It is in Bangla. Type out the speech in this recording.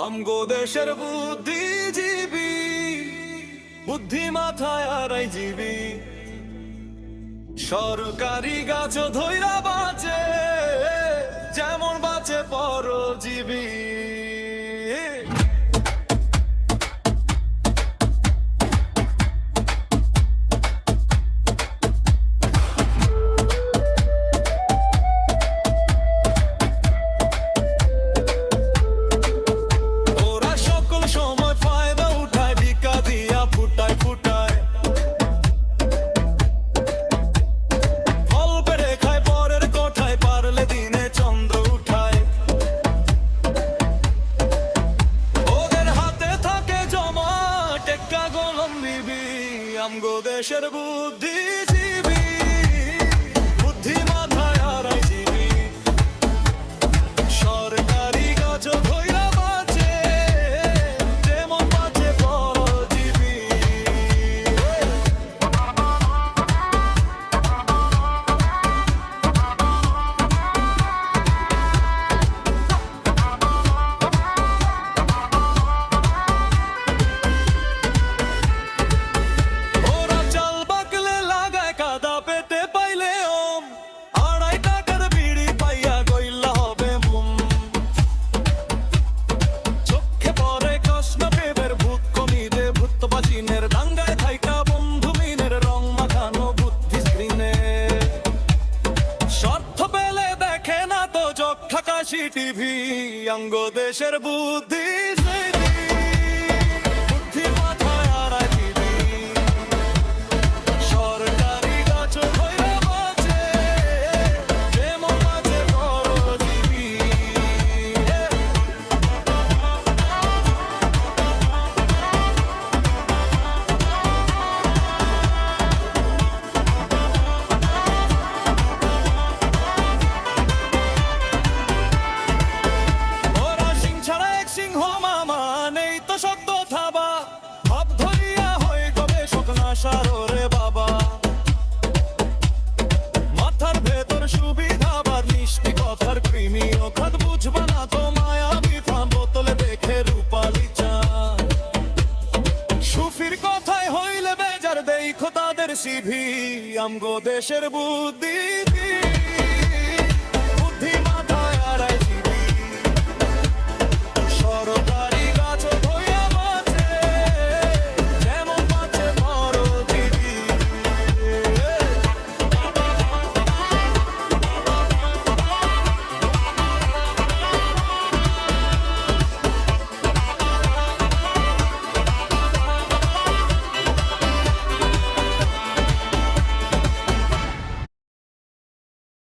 আমগো দেশের বুদ্ধিজীবী, বুদ্ধি মাথায় আড়াই জীবী, সরকারি গাছ ধইরা বাঁচে যেমন বাঁচে পরজীবী। আমগো দেশের বুদ্ধিজীবী, বুদ্ধি মাথায় আড়াই জীবী, সরকারি গাছ ধইরা বাঁচে যেমন বাঁচে পরজীবী। টিভি আমগো দেশের বুদ্ধিজীবী, বুদ্ধি মাথায় আড়াই জীবী, সরকারি গাছ ধইরা বাঁচে যেমন বাঁচে পরজীবী। সাররে বাবা মাথার ভেতর সুবিধা বা মিষ্টি কথার কৃমি অখাত বুঝবা না তো মায়া বিফা বোতলে দেখে রূপালি চা সুফির কথায় হইলে বেজার দেখো তাদের সিভি আমগো দেশের বুদ্ধি।